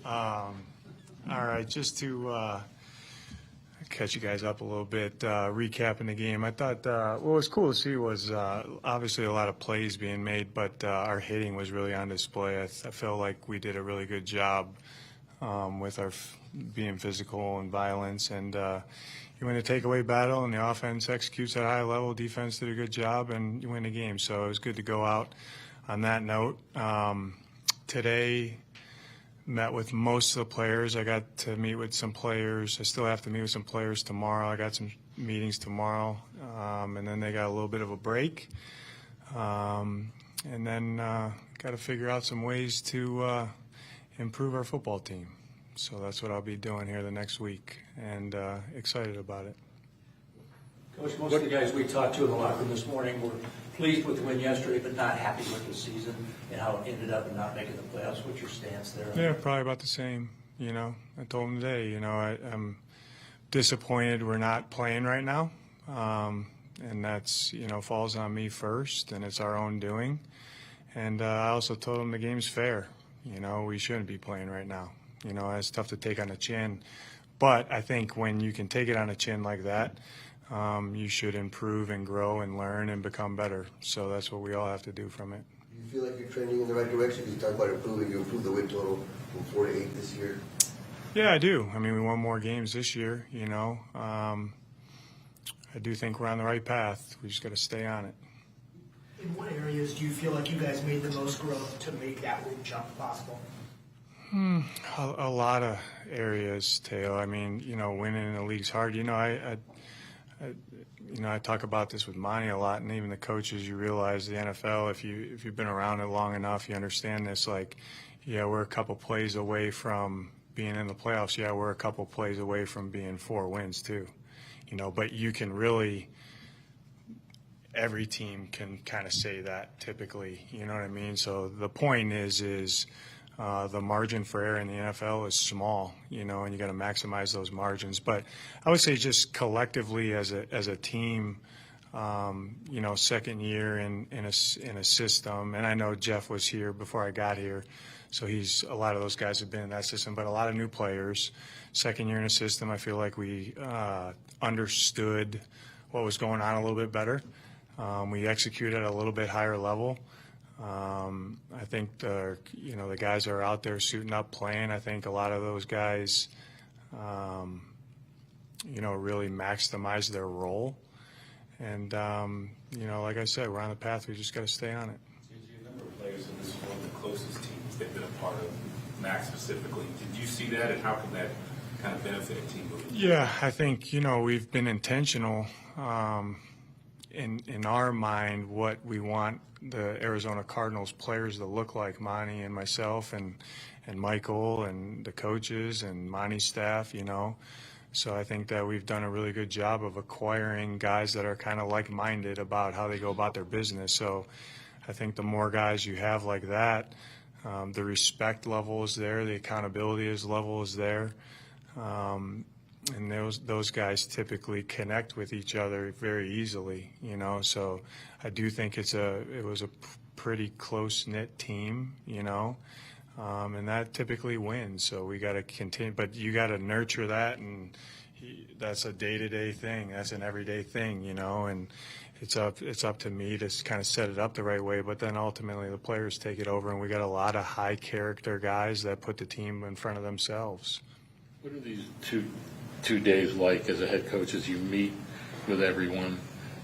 All right, just to catch you guys up a little bit, recapping the game. I thought what was cool to see was obviously a lot of plays being made, but our hitting was really on display. I felt like we did a really good job with our being physical and violence. And you win the takeaway battle, and the offense executes at a high level. Defense did a good job, and you win the game. So it was good to go out on that note. Today, met with most of the players. I got to meet with some players. I still have to meet with some players tomorrow. I got some meetings tomorrow, and then they got a little bit of a break. And then got to figure out some ways to improve our football team. So that's what I'll be doing here the next week, and excited about it. Coach, most of the guys we talked to in the locker room this morning were pleased with the win yesterday, but not happy with the season and how it ended up and not making the playoffs. What's your stance there? Yeah, probably about the same. You know, I told them today, you know, I'm disappointed we're not playing right now. And that's, you know, falls on me first, and it's our own doing. And I also told them the game's fair. You know, we shouldn't be playing right now. You know, it's tough to take on the chin. But I think when you can take it on the chin like that, you should improve and grow and learn and become better. So that's what we all have to do from it. Do you feel like you're trending in the right direction? Because you talk about improving. You improved the win total from 4 to 8 this year. Yeah, I do. I mean, we won more games this year, you know. I do think we're on the right path. We just got to stay on it. In what areas do you feel like you guys made the most growth to make that win jump possible? A lot of areas, Teo. I mean, you know, winning in the league's hard. You know, I talk about this with Monty a lot, and even the coaches. You realize the NFL, if you've been around it long enough, you understand this. Like, yeah, we're a couple plays away from being in the playoffs. Yeah, we're a couple plays away from being 4 wins too. You know, but you can really. Every team can kind of say that typically. You know what I mean? So the point is the margin for error in the NFL is small, you know, and you got to maximize those margins. But I would say just collectively as a team, you know, second year in a system, and I know Jeff was here before I got here, so a lot of those guys have been in that system, but a lot of new players. Second year in a system, I feel like we understood what was going on a little bit better. We executed at a little bit higher level. I think the guys are out there suiting up, playing. I think a lot of those guys, you know, really maximize their role. And you know, like I said, we're on the path. We just got to stay on it. A number of players in this is one of the closest teams they've been a part of, Max specifically. Did you see that, and how can that kind of benefit a team moving? Yeah, I think, you know, we've been intentional in our mind what we want the Arizona Cardinals players to look like, Monty and myself and Michael and the coaches and Monty's staff, you know. So I think that we've done a really good job of acquiring guys that are kind of like-minded about how they go about their business. So I think the more guys you have like that, the respect level is there, the accountability level is there. And those guys typically connect with each other very easily, you know. So I do think it was a pretty close-knit team, you know, and that typically wins. So we got to continue, but you got to nurture that, and that's a day-to-day thing. That's an everyday thing, you know. And it's up to me to kind of set it up the right way. But then ultimately the players take it over, and we got a lot of high-character guys that put the team in front of themselves. What are these two days like as a head coach, as you meet with everyone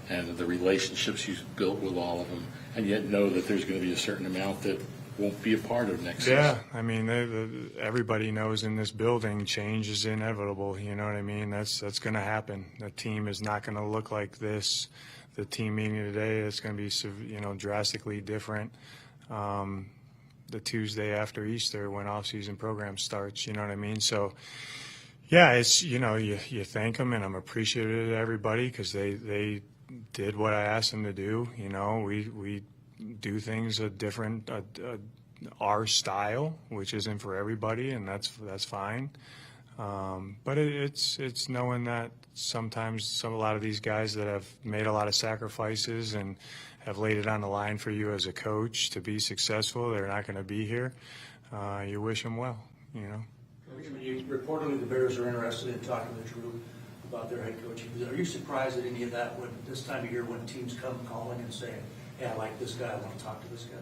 and the relationships you've built with all of them, and yet know that there's going to be a certain amount that won't be a part of next season? Yeah, I mean, everybody knows in this building change is inevitable. You know what I mean? That's going to happen. The team is not going to look like this. The team meeting today is going to be, you know, drastically different. The Tuesday after Easter when off-season program starts, you know what I mean? So, yeah, it's, you know, you thank them, and I'm appreciative of everybody because they did what I asked them to do. You know, we do things a different, our style, which isn't for everybody, and that's fine. But it's knowing that sometimes a lot of these guys that have made a lot of sacrifices and have laid it on the line for you as a coach to be successful, they're not going to be here. You wish them well, you know. Coach, when reportedly the Bears are interested in talking to Drew about their head coaching. Are you surprised at any of that when this time of year when teams come calling and saying, "Hey, I like this guy. I want to talk to this guy"?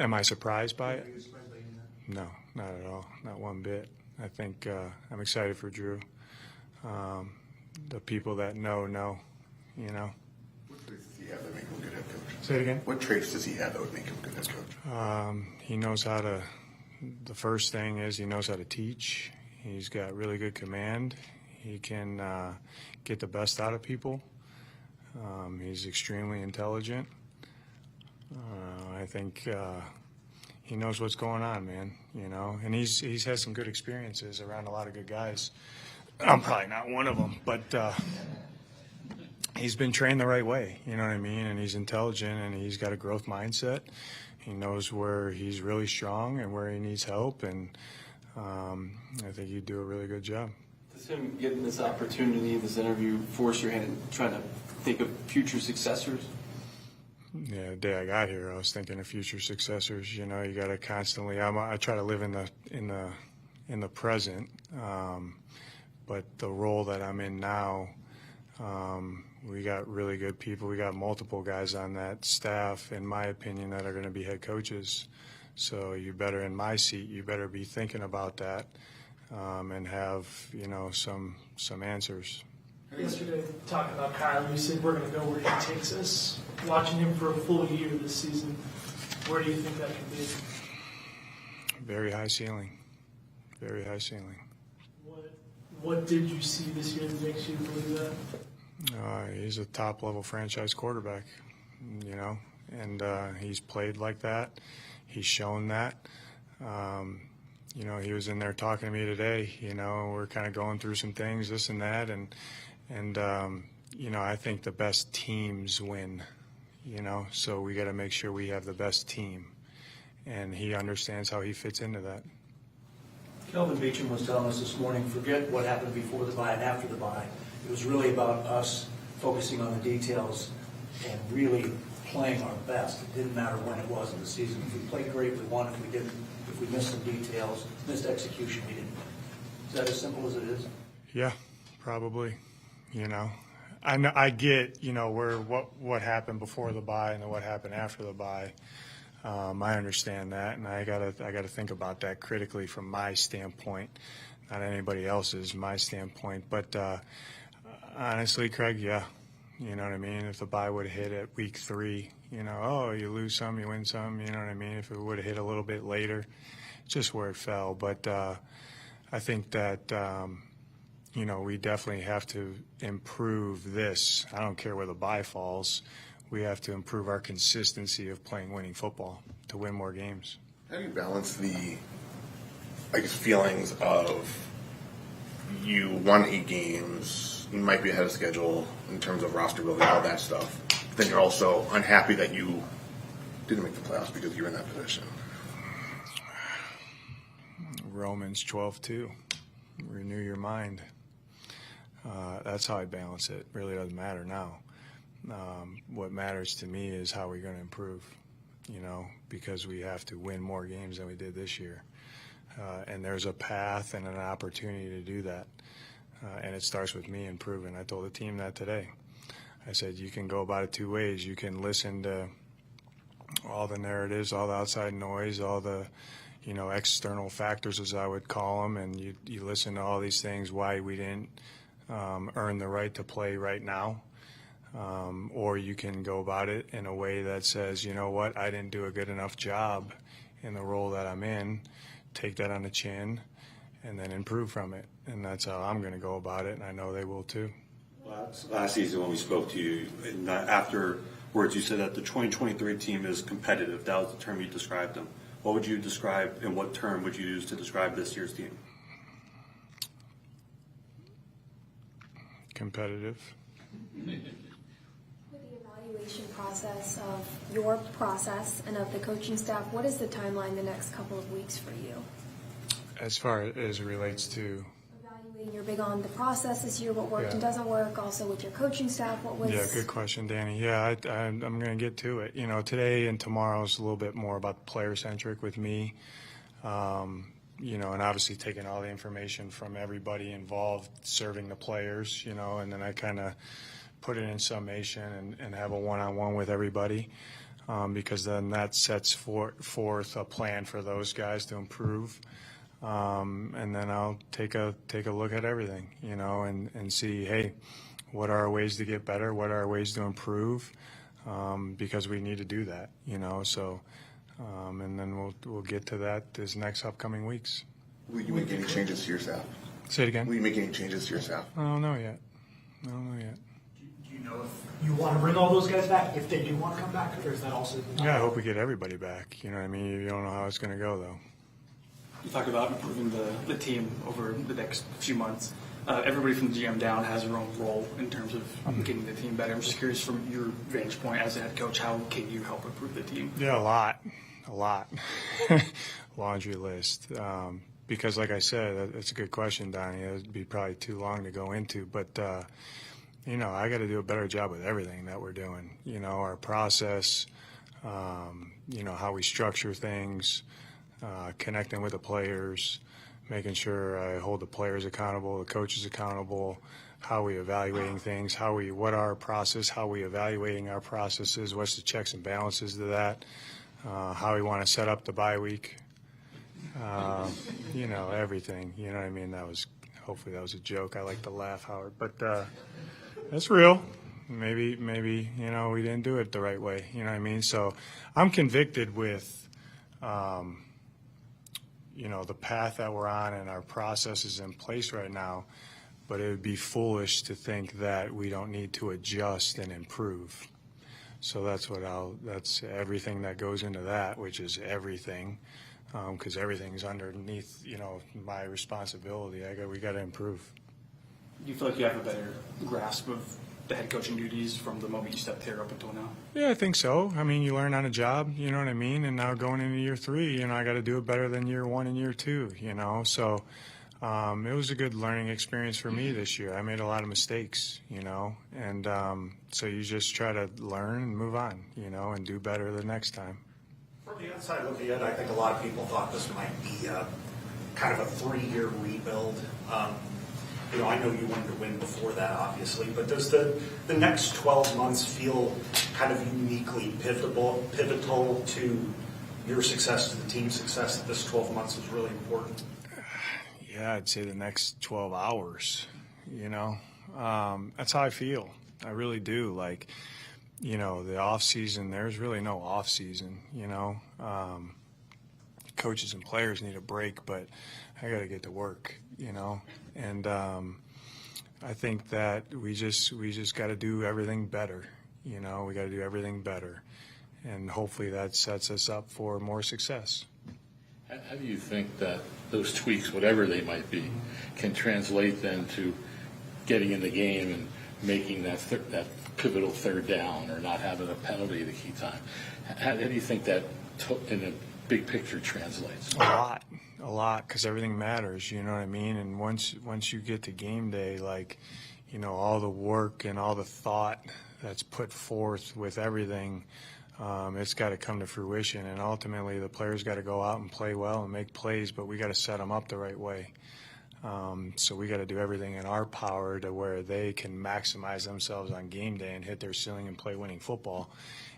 Am I surprised by Are it? you surprised by any of that? No, not at all. Not one bit. I think I'm excited for Drew. The people that know, you know. What traits does he have that make him a good head coach? Say it again. What traits does he have that would make him a good head coach? He knows how to, the first thing is he knows how to teach. He's got really good command. He can get the best out of people. He's extremely intelligent. I think he knows what's going on, man, you know, and he's had some good experiences around a lot of good guys. I'm probably not one of them, but he's been trained the right way, you know what I mean? And he's intelligent and he's got a growth mindset. He knows where he's really strong and where he needs help, and I think he'd do a really good job. Does him getting this opportunity, this interview, force your hand trying to think of future successors? Yeah, the day I got here, I was thinking of future successors. You know, you got to constantly. I try to live in the present, but the role that I'm in now, we got really good people. We got multiple guys on that staff, in my opinion, that are going to be head coaches. So you better, in my seat, you better be thinking about that and have, you know, some answers. Yesterday, talking about Kyle, you said we're going to go where he takes us. Watching him for a full year this season, where do you think that can be? Very high ceiling. Very high ceiling. What did you see this year that makes you believe that? He's a top-level franchise quarterback, you know, and he's played like that. He's shown that. You know, he was in there talking to me today, you know, we're kind of going through some things, this and that, and you know, I think the best teams win, you know, so we got to make sure we have the best team, and he understands how he fits into that. Kelvin Beachum was telling us this morning, forget what happened before the bye and after the bye. It was really about us focusing on the details and really playing our best. It didn't matter when it was in the season. If we played great, we won. If we didn't, if we missed some details, missed execution, we didn't. Is that as simple as it is? Yeah, probably. You know, I get, you know, where what happened before the bye and then what happened after the bye. I understand that, and I gotta think about that critically from my standpoint, not anybody else's, my standpoint. But honestly, Craig, yeah, you know what I mean. If the bye would have hit at week 3, you know, oh, you lose some, you win some, you know what I mean. If it would have hit a little bit later, just where it fell. But I think that you know, we definitely have to improve this. I don't care where the bye falls. We have to improve our consistency of playing winning football to win more games. How do you balance the, I guess, feelings of you won 8 games, you might be ahead of schedule in terms of roster building, all that stuff. But then you're also unhappy that you didn't make the playoffs because you're in that position. Romans 12:2. Renew your mind. That's how I balance it. Really doesn't matter now. What matters to me is how we're going to improve, you know, because we have to win more games than we did this year. And there's a path and an opportunity to do that. And it starts with me improving. I told the team that today. I said, you can go about it 2 ways. You can listen to all the narratives, all the outside noise, all the, you know, external factors, as I would call them, and you listen to all these things, why we didn't earn the right to play right now. Or you can go about it in a way that says, you know what, I didn't do a good enough job in the role that I'm in, take that on the chin, and then improve from it. And that's how I'm going to go about it, and I know they will too. Last season when we spoke to you, and afterwards you said that the 2023 team is competitive. That was the term you described them. What would you describe, and what term would you use to describe this year's team? Competitive. With the evaluation process of your process and of the coaching staff, what is the timeline the next couple of weeks for you? As far as it relates to? Evaluating, you're big on the process this year, what worked Yeah. and doesn't work, also with your coaching staff, what was... Yeah, good question, Danny. Yeah, I'm going to get to it. You know, today and tomorrow is a little bit more about player-centric with me. and obviously taking all the information from everybody involved serving the players, and then I kind of put it in summation and have a one-on-one with everybody, because then that sets forth a plan for those guys to improve. And then I'll take a look at everything, and see, hey, what are our ways to get better? What are our ways to improve? Because we need to do that, so, and then we'll get to that this next upcoming weeks. Will you make any changes to your staff? Say it again? Will you make any changes to your staff? I don't know yet. Do you know if you want to bring all those guys back, if they do want to come back, or is that also? Yeah, I hope we get everybody back. You know what I mean? You don't know how it's going to go, though. You talk about improving the team over the next few months. Everybody from the GM down has their own role in terms of getting the team better. I'm just curious, from your vantage point as a head coach, how can you help improve the team? Yeah, a lot. Laundry list. Because, like I said, that's a good question, Donnie. It would be probably too long to go into. But, I got to do a better job with everything that we're doing. Our process, how we structure things, connecting with the players, making sure I hold the players accountable, the coaches accountable, how we evaluating things, what our process, how we evaluating our processes, what's the checks and balances to that, how we want to set up the bye week, everything. You know what I mean? Hopefully that was a joke. I like to laugh, Howard, but that's real. Maybe we didn't do it the right way. You know what I mean? So I'm convicted with the path that we're on and our process is in place right now, but it would be foolish to think that we don't need to adjust and improve. So that's everything that goes into that, which is everything, because everything's underneath, my responsibility. We got to improve. Do you feel like you have a better grasp of the head coaching duties from the moment you stepped here up until now? Yeah, I think so. I mean, you learn on a job, you know what I mean? And now going into year 3, I got to do it better than year 1 and year 2, So it was a good learning experience for me this year. I made a lot of mistakes, and so you just try to learn and move on, and do better the next time. From the outside looking in, I think a lot of people thought this might be kind of a 3-year rebuild. I know you wanted to win before that, obviously, but does the next 12 months feel kind of uniquely pivotal to your success, to the team's success, that this 12 months is really important? Yeah, I'd say the next 12 hours, That's how I feel. I really do. The off season, there's really no off season, Coaches and players need a break, but I got to get to work, And I think that we just got to do everything better, We got to do everything better, and hopefully that sets us up for more success. How do you think that those tweaks, whatever they might be, can translate then to getting in the game and making that pivotal third down, or not having a penalty the key time? How do you think that in a big picture translates? A lot, because everything matters, you know what I mean? And once you get to game day, all the work and all the thought that's put forth with everything, it's got to come to fruition. And ultimately, the players got to go out and play well and make plays, but we got to set them up the right way. So we got to do everything in our power to where they can maximize themselves on game day and hit their ceiling and play winning football.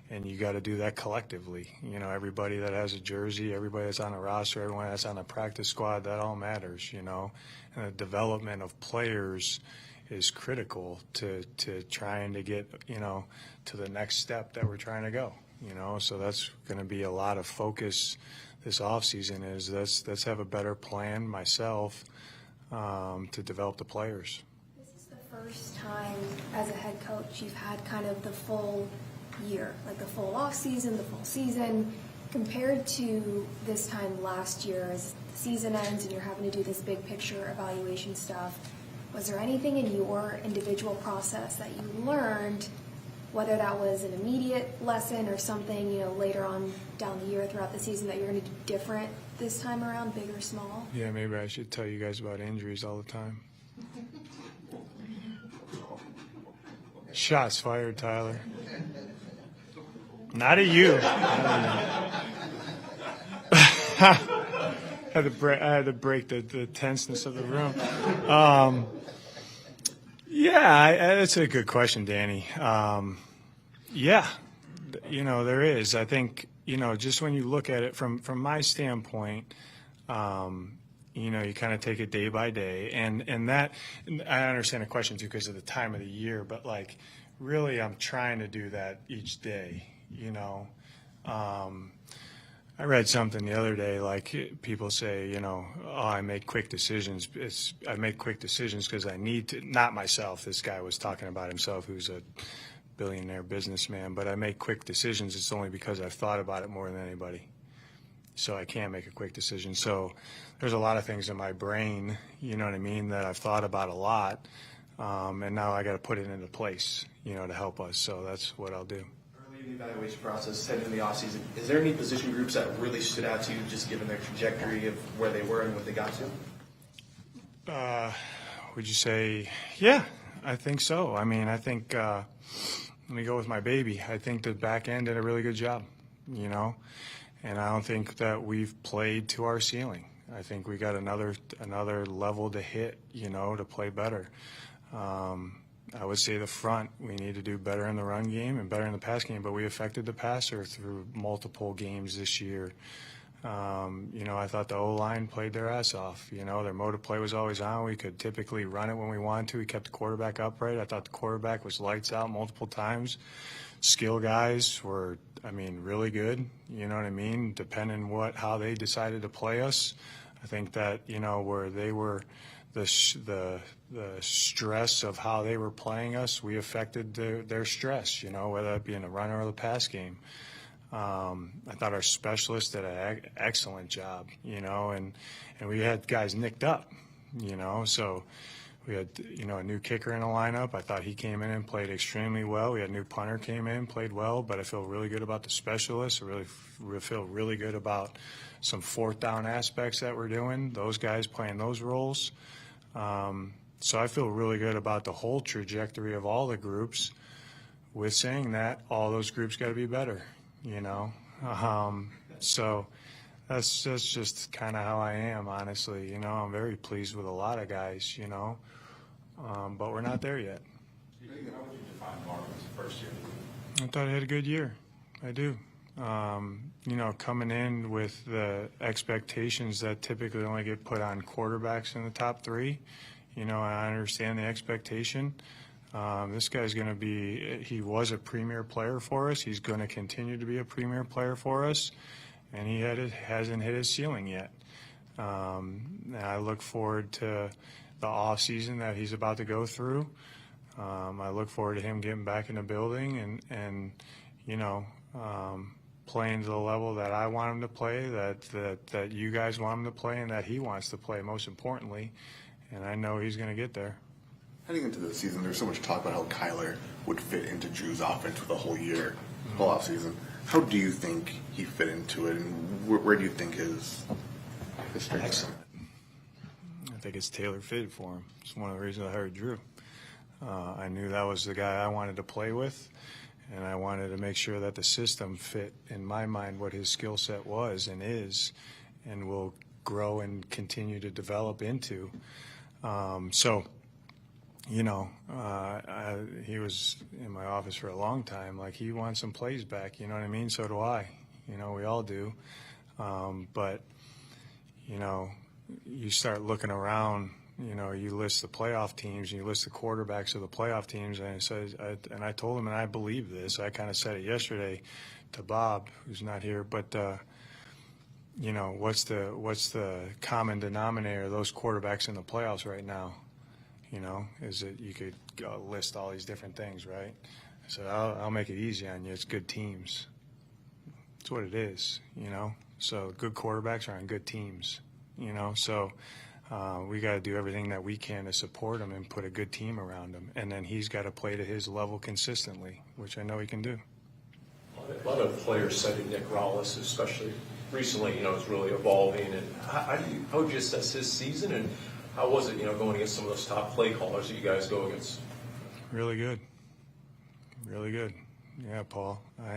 And you got to do that collectively. Everybody that has a jersey, everybody that's on a roster, everyone that's on the practice squad, that all matters, And the development of players is critical to trying to get, to the next step that we're trying to go, So that's going to be a lot of focus this offseason is let's have a better plan, myself, to develop the players. This is the first time as a head coach you've had kind of the full year, like the full off season, the full season, compared to this time last year as the season ends and you're having to do this big picture evaluation stuff. Was there anything in your individual process that you learned, whether that was an immediate lesson or something, later on down the year throughout the season, that you're going to do different this time around, big or small? Yeah, maybe I should tell you guys about injuries all the time. Shots fired, Tyler. Not at you. had to break the tenseness of the room. That's a good question, Danny. Yeah, there is. I think, just when you look at it from my standpoint, you kind of take it day by day, and that, and I understand the question too because of the time of the year, but like really I'm trying to do that each day, I read something the other day, like people say, I make quick decisions. I make quick decisions because I need to, not myself. This guy was talking about himself, who's a billionaire businessman, but I make quick decisions. It's only because I've thought about it more than anybody. So I can't make a quick decision. So there's a lot of things in my brain, you know what I mean, that I've thought about a lot. And now I got to put it into place, to help us. So that's what I'll do. Early in the evaluation process, heading into the offseason, is there any position groups that really stood out to you, just given their trajectory of where they were and what they got to? Would you say, yeah, I think so. I mean, I think, let me go with my baby. I think the back end did a really good job, and I don't think that we've played to our ceiling. I think we got another level to hit, to play better. I would say the front, we need to do better in the run game and better in the pass game, but we affected the passer through multiple games this year. I thought the O-line played their ass off. Their mode of play was always on. We could typically run it when we wanted to. We kept the quarterback upright. I thought the quarterback was lights out multiple times. Skill guys were, really good. You know what I mean? Depending how they decided to play us. I think that, where they were the stress of how they were playing us, we affected their stress, whether it be in the run or the pass game. I thought our specialists did an excellent job, and we had guys nicked up, so we had, a new kicker in the lineup. I thought he came in and played extremely well. We had a new punter came in, played well, but I feel really good about the specialists. I really feel really good about some fourth down aspects that we're doing, those guys playing those roles. So I feel really good about the whole trajectory of all the groups. With saying that, all those groups got to be better, So that's just kind of how I am, honestly. I'm very pleased with a lot of guys, but we're not there yet. How would you define Marvin's first year? I thought he had a good year. I do. Coming in with the expectations that typically only get put on quarterbacks in the top three, I understand the expectation. This guy's going to he was a premier player for us. He's going to continue to be a premier player for us, and he hasn't hit his ceiling yet. I look forward to the off season that he's about to go through. I look forward to him getting back in the building and playing to the level that I want him to play, that you guys want him to play, and that he wants to play, most importantly. And I know he's going to get there. Heading into the season, there's so much talk about how Kyler would fit into Drew's offense for the whole year, whole offseason. How do you think he fit into it, and where do you think his strengths are? Excellent. I think it's tailor fitted for him. It's one of the reasons I hired Drew. I knew that was the guy I wanted to play with, and I wanted to make sure that the system fit, in my mind, what his skill set was and is and will grow and continue to develop into. He was in my office for a long time. Like, he wants some plays back, you know what I mean? So do I. We all do. But you start looking around, you list the playoff teams and you list the quarterbacks of the playoff teams, and I told him, and I believe this, I kind of said it yesterday to Bob, who's not here, but what's the common denominator of those quarterbacks in the playoffs right now? Is it, you could list all these different things, right? I said, I'll make it easy on you. It's good teams. That's what it is, So good quarterbacks are on good teams, So we got to do everything that we can to support him and put a good team around him. And then he's got to play to his level consistently, which I know he can do. A lot of players cited Nick Rallis, especially recently, is really evolving. And how would you assess his season, and how was it, going against some of those top play callers that you guys go against? Really good. Really good. Yeah, Paul. When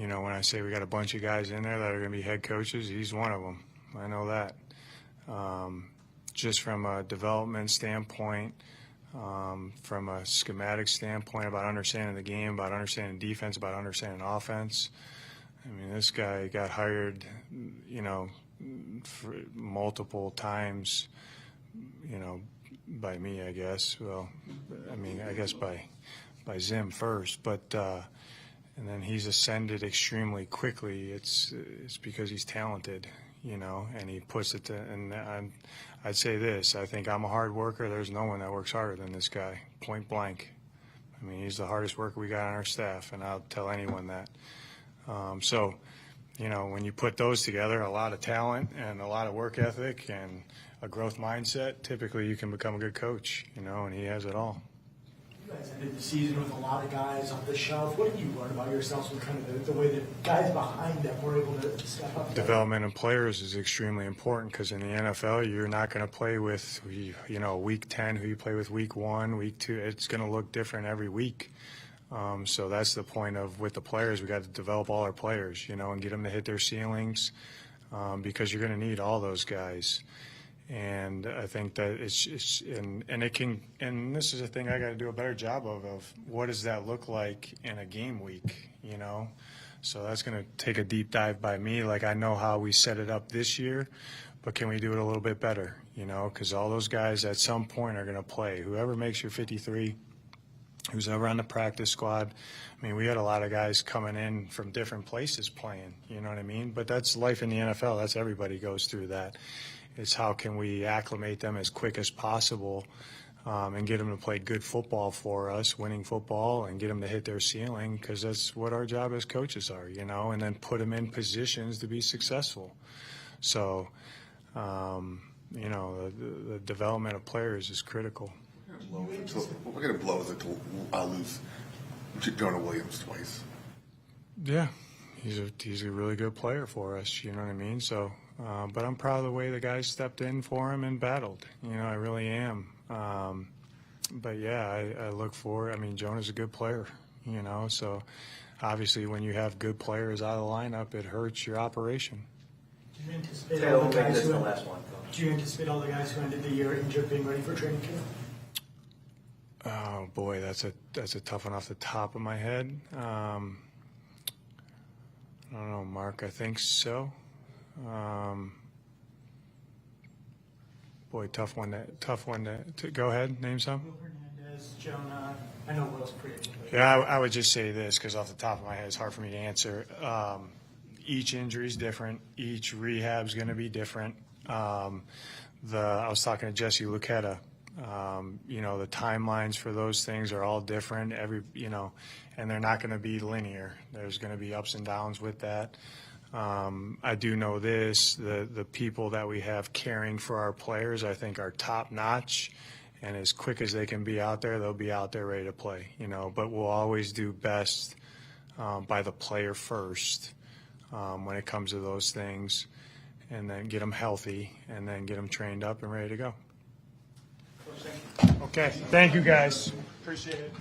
I say we got a bunch of guys in there that are going to be head coaches, he's one of them. I know that. Just from a development standpoint, from a schematic standpoint, about understanding the game, about understanding defense, about understanding offense. I mean, this guy got hired, for multiple times, by me, I guess. Well, I mean, I guess by Zim first, but and then he's ascended extremely quickly. It's because he's talented, and he puts it to, and I'd say this, I think I'm a hard worker. There's no one that works harder than this guy, point blank. I mean, he's the hardest worker we got on our staff, and I'll tell anyone that. So, when you put those together, a lot of talent and a lot of work ethic and a growth mindset, typically you can become a good coach, and he has it all. You guys ended the season with a lot of guys on the shelf. What did you learn about yourselves and kind of the way that guys behind them were able to step up? Development of players is extremely important because in the NFL, you're not going to play with, week 10, who you play with week 1, week 2. It's going to look different every week. So that's the point of with the players, we got to develop all our players, and get them to hit their ceilings because you're going to need all those guys. And I think that and this is a thing I got to do a better job of what does that look like in a game week, So that's going to take a deep dive by me. Like, I know how we set it up this year, but can we do it a little bit better, because all those guys at some point are going to play. Whoever makes your 53, who's ever on the practice squad. I mean, we had a lot of guys coming in from different places playing, you know what I mean? But that's life in the NFL. That's everybody goes through that. It's how can we acclimate them as quick as possible and get them to play good football for us, winning football, and get them to hit their ceiling because that's what our job as coaches are, and then put them in positions to be successful. So, the development of players is critical. We're going to blow it to lose Jonah Williams twice. Yeah, he's a really good player for us, you know what I mean? So, but I'm proud of the way the guys stepped in for him and battled. I really am. But yeah, I look forward. I mean, Jonah's a good player, so obviously when you have good players out of the lineup, it hurts your operation. Do you anticipate all the guys Do you anticipate all the guys who ended the year injured being ready for training camp? Oh boy, that's a tough one off the top of my head. I don't know, Mark. I think so. Boy, tough one to go ahead. Name some. Will Hernandez, Jonah. I know Will's free agent. Yeah, I would just say this because off the top of my head, it's hard for me to answer. Each injury is different. Each rehab is going to be different. I was talking to Jesse Lucchetta. The timelines for those things are all different. And they're not going to be linear. There's going to be ups and downs with that. I do know this: the people that we have caring for our players, I think, are top notch. And as quick as they can be out there, they'll be out there ready to play. But we'll always do best by the player first when it comes to those things, and then get them healthy, and then get them trained up and ready to go. Okay, thank you guys. Appreciate it.